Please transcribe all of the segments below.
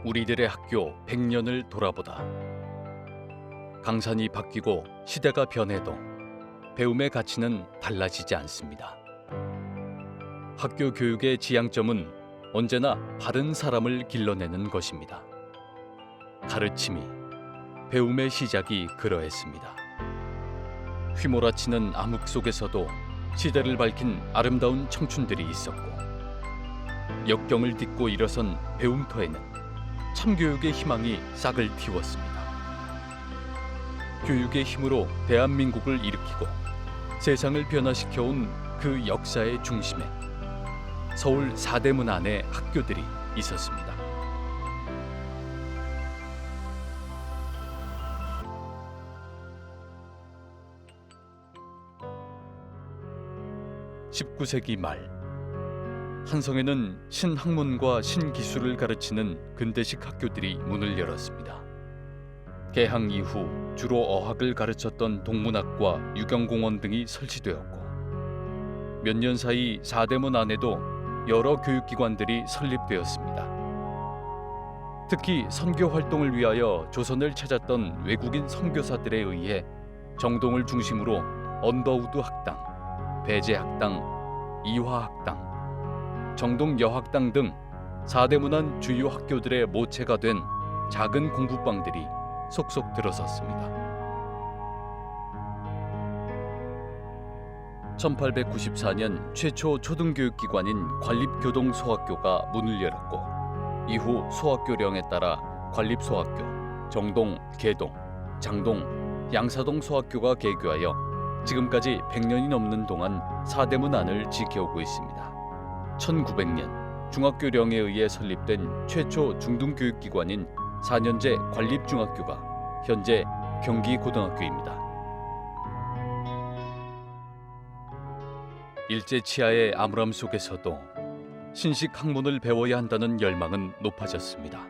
우리들의 학교 100년을 돌아보다. 강산이 바뀌고 시대가 변해도 배움의 가치는 달라지지 않습니다. 학교 교육의 지향점은 언제나 바른 사람을 길러내는 것입니다. 가르침이, 배움의 시작이 그러했습니다. 휘몰아치는 암흑 속에서도 시대를 밝힌 아름다운 청춘들이 있었고, 역경을 딛고 일어선 배움터에는 참교육의 희망이 싹을 틔웠습니다. 교육의 힘으로 대한민국을 일으키고 세상을 변화시켜온 그 역사의 중심에 서울 4대문 안의 학교들이 있었습니다. (19세기) 말 한성에는 신학문과 신기술을 가르치는 근대식 학교들이 문을 열었습니다. 개항 이후 주로 어학을 가르쳤던 동문학과 유경공원 등이 설치되었고, 몇 년 사이 4대문 안에도 여러 교육기관들이 설립되었습니다. 특히 선교 활동을 위하여 조선을 찾았던 외국인 선교사들에 의해 정동을 중심으로 언더우드 학당, 배제 학당, 이화 학당, 정동 여학당 등 4대문 안 주요 학교들의 모체가 된 작은 공부방들이 속속 들어섰습니다. 1894년 최초 초등교육기관인 관립교동소학교가 문을 열었고, 이후 소학교령에 따라 관립소학교, 정동, 계동, 장동, 양사동 소학교가 개교하여 지금까지 100년이 넘는 동안 4대문 안을 지켜오고 있습니다. 1900년 중학교령에 의해 설립된 최초 중등교육기관인 4년제 관립중학교가 현재 경기고등학교입니다. 일제치하의 암울함 속에서도 신식 학문을 배워야 한다는 열망은 높아졌습니다.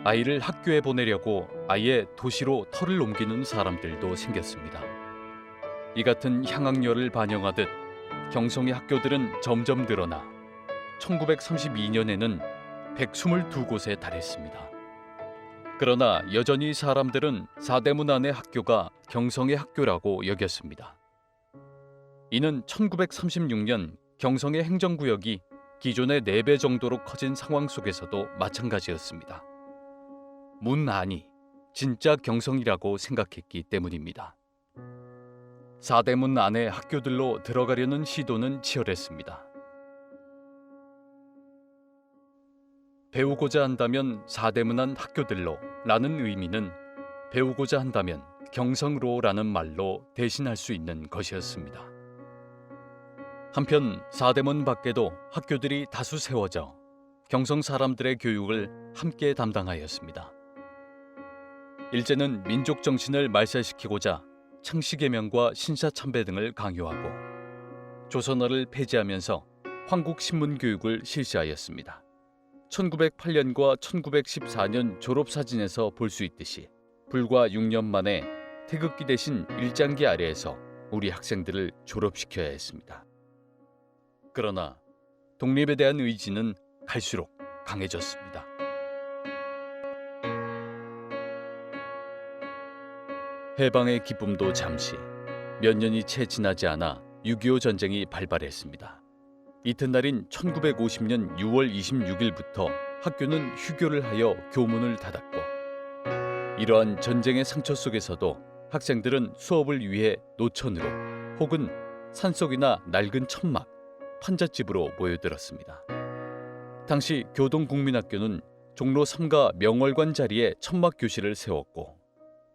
아이를 학교에 보내려고 아예 도시로 터를 옮기는 사람들도 생겼습니다. 이 같은 향학열을 반영하듯 경성의 학교들은 점점 늘어나 1932년에는 122곳에 달했습니다. 그러나 여전히 사람들은 4대문 안의 학교가 경성의 학교라고 여겼습니다. 이는 1936년 경성의 행정구역이 기존의 4배 정도로 커진 상황 속에서도 마찬가지였습니다. 문 안이 진짜 경성이라고 생각했기 때문입니다. 4대문 안의 학교들로 들어가려는 시도는 치열했습니다. 배우고자 한다면 4대문 안 학교들로 라는 의미는 배우고자 한다면 경성으로 라는 말로 대신할 수 있는 것이었습니다. 한편 4대문 밖에도 학교들이 다수 세워져 경성 사람들의 교육을 함께 담당하였습니다. 일제는 민족 정신을 말살시키고자 창씨개명과 신사참배 등을 강요하고 조선어를 폐지하면서 황국신문 교육을 실시하였습니다. 1908년과 1914년 졸업사진에서 볼 수 있듯이 불과 6년 만에 태극기 대신 일장기 아래에서 우리 학생들을 졸업시켜야 했습니다. 그러나 독립에 대한 의지는 갈수록 강해졌습니다. 해방의 기쁨도 잠시, 몇 년이 채 지나지 않아 6.25 전쟁이 발발했습니다. 이튿날인 1950년 6월 26일부터 학교는 휴교를 하여 교문을 닫았고, 이러한 전쟁의 상처 속에서도 학생들은 수업을 위해 노천으로 혹은 산속이나 낡은 천막, 판잣집으로 모여들었습니다. 당시 교동국민학교는 종로 3가 명월관 자리에 천막 교실을 세웠고,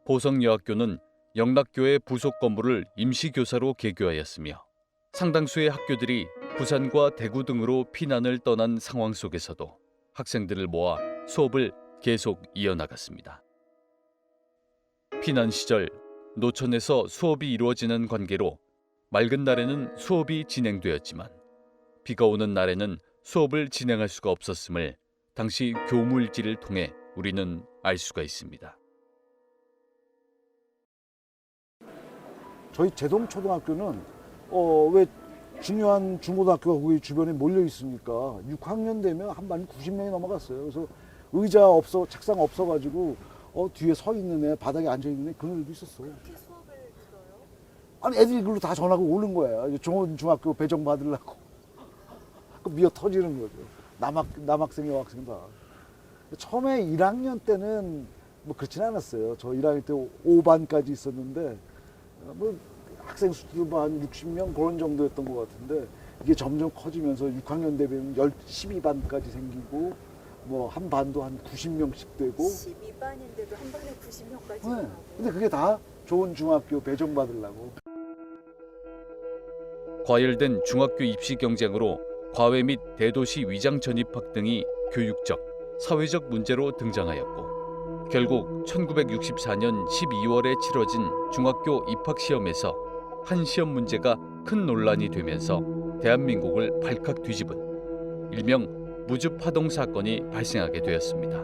보성여학교는 영락교의 부속 건물을 임시교사로 개교하였으며, 상당수의 학교들이 부산과 대구 등으로 피난을 떠난 상황 속에서도 학생들을 모아 수업을 계속 이어나갔습니다. 피난 시절 노천에서 수업이 이루어지는 관계로 맑은 날에는 수업이 진행되었지만 비가 오는 날에는 수업을 진행할 수가 없었음을 당시 교무일지를 통해 우리는 알 수가 있습니다. 저희 제동초등학교는 왜 중요한 중고등학교가 거기 주변에 몰려 있으니까 6학년 되면 한 반이 90명이 넘어갔어요. 그래서 의자 없어, 책상 없어가지고 뒤에 서 있는 애, 바닥에 앉아 있는 애 그런 애도 있었어. 어떻게 수업을 들어요? 아니 애들이 그걸로 다 전화가 오는 거야. 좋은 중학교 배정 받으려고. 그 미어 터지는 거죠. 남학생 여학생 다. 처음에 1학년 때는 뭐 그렇진 않았어요. 저 1학년 때 5반까지 있었는데 뭐 학생 수도 한 60명 그런 정도였던 것 같은데 이게 점점 커지면서 6학년 되면 12반까지 생기고 뭐 한 반도 한 90명씩 되고. 12반인데도 한 반에 90명까지. 네. 근데 그게 다 좋은 중학교 배정 받으려고. 과열된 중학교 입시 경쟁으로 과외 및 대도시 위장 전입학 등이 교육적, 사회적 문제로 등장하였고 결국 1964년 12월에 치러진 중학교 입학 시험에서 한 시험 문제가 큰 논란이 되면서 대한민국을 발칵 뒤집은 일명 무주파동 사건이 발생하게 되었습니다.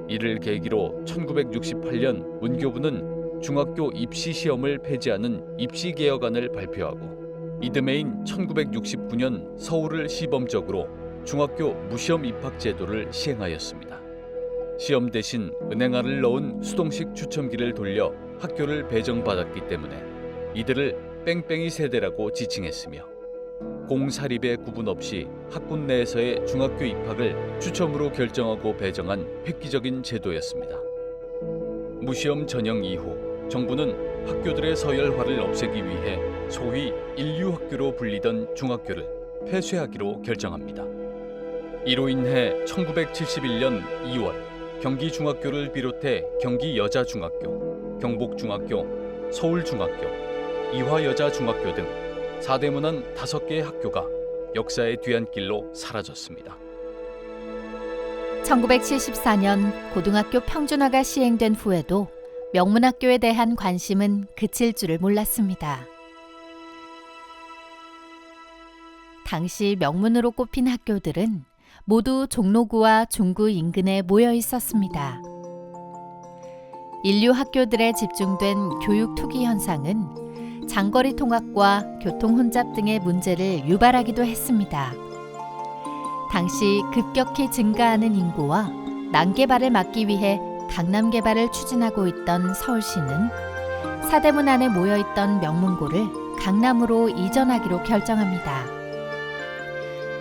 이를 계기로 1968년 문교부는 중학교 입시 시험을 폐지하는 입시개혁안을 발표하고 이듬해인 1969년 서울을 시범적으로 중학교 무시험 입학 제도를 시행하였습니다. 시험 대신 은행알을 넣은 수동식 추첨기를 돌려 학교를 배정받았기 때문에 이들을 뺑뺑이 세대라고 지칭했으며 공사립의 구분 없이 학군 내에서의 중학교 입학을 추첨으로 결정하고 배정한 획기적인 제도였습니다. 무시험 전형 이후 정부는 학교들의 서열화를 없애기 위해 소위 인류학교로 불리던 중학교를 폐쇄하기로 결정합니다. 이로 인해 1971년 2월 경기중학교를 비롯해 경기여자중학교, 경북중학교, 서울중학교, 이화여자중학교 등 4대문안 5개의 학교가 역사의 뒤안길로 사라졌습니다. 1974년 고등학교 평준화가 시행된 후에도 명문학교에 대한 관심은 그칠 줄을 몰랐습니다. 당시 명문으로 꼽힌 학교들은 모두 종로구와 중구 인근에 모여 있었습니다. 인류 학교들에 집중된 교육 투기 현상은 장거리 통학과 교통 혼잡 등의 문제를 유발하기도 했습니다. 당시 급격히 증가하는 인구와 난개발을 막기 위해 강남 개발을 추진하고 있던 서울시는 사대문 안에 모여있던 명문고를 강남으로 이전하기로 결정합니다.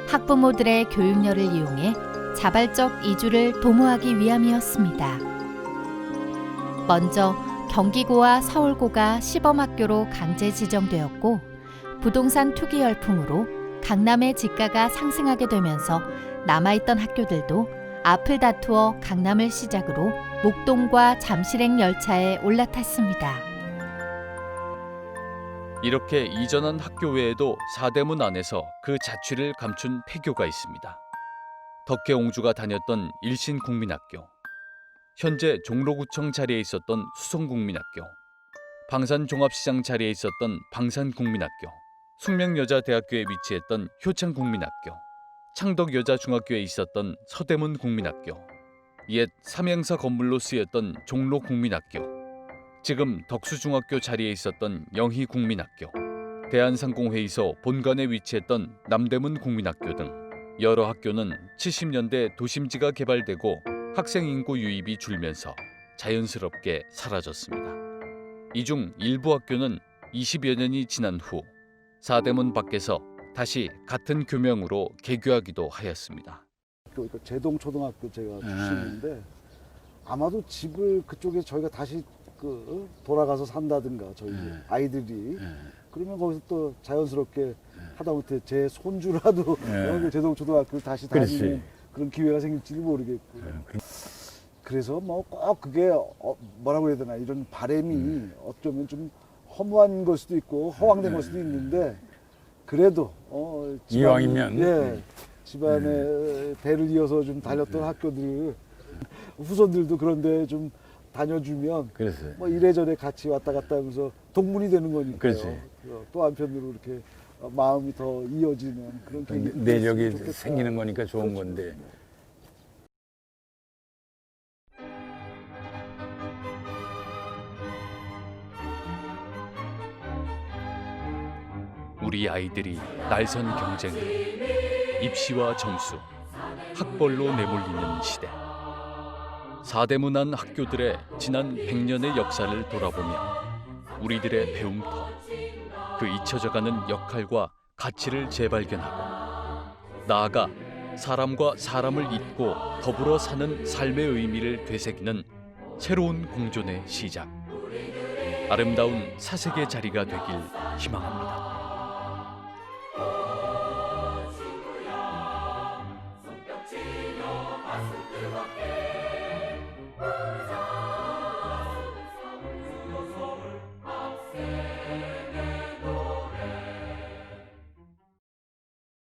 학부모들의 교육열을 이용해 자발적 이주를 도모하기 위함이었습니다. 먼저 경기고와 서울고가 시범학교로 강제 지정되었고 부동산 투기 열풍으로 강남의 지가가 상승하게 되면서 남아있던 학교들도 앞을 다투어 강남을 시작으로 목동과 잠실행 열차에 올라탔습니다. 이렇게 이전한 학교 외에도 4대문 안에서 그 자취를 감춘 폐교가 있습니다. 덕혜옹주가 다녔던 일신국민학교, 현재 종로구청 자리에 있었던 수성국민학교, 방산종합시장 자리에 있었던 방산국민학교, 숙명여자대학교에 위치했던 효창국민학교, 창덕여자중학교에 있었던 서대문국민학교, 옛 삼행사 건물로 쓰였던 종로국민학교, 지금 덕수중학교 자리에 있었던 영희국민학교, 대한상공회의소 본관에 위치했던 남대문국민학교 등 여러 학교는 70년대 도심지가 개발되고 학생 인구 유입이 줄면서 자연스럽게 사라졌습니다. 이 중 일부 학교는 20여 년이 지난 후 4대문 밖에서 다시 같은 교명으로 개교하기도 하였습니다. 그러니까 제동초등학교 제가 출신인데 아마도 집을 그쪽에 저희가 다시 돌아가서 산다든가 저희 아이들이 그러면 거기서 또 자연스럽게 하다못해 제 손주라도 여기 제동초등학교를 다시 다니는 그런 기회가 생길지도 모르겠고 그래서 뭐 꼭 그게 뭐라고 해야 되나 이런 바람이 어쩌면 좀 허무한 걸 수도 있고 허황된 걸 수도 있는데 그래도 이왕이면 집안에 대를 이어서 좀 달렸던 학교들 후손들도 그런데 좀 다녀주면 뭐 이래저래 같이 왔다 갔다 하면서 동문이 되는 거니까요. 또 한편으로 이렇게 마음이 더 이어지는 그런 내력이 생기는 거니까 좋은 건데. 우리 아이들이 날선 경쟁, 입시와 점수, 학벌로 내몰리는 시대. 사대문안 학교들의 지난 100년의 역사를 돌아보며 우리들의 배움터, 그 잊혀져가는 역할과 가치를 재발견하고 나아가 사람과 사람을 잇고 더불어 사는 삶의 의미를 되새기는 새로운 공존의 시작, 아름다운 사색의 자리가 되길 희망합니다. 친구여, 손뼉치며 가슴 뜨겁게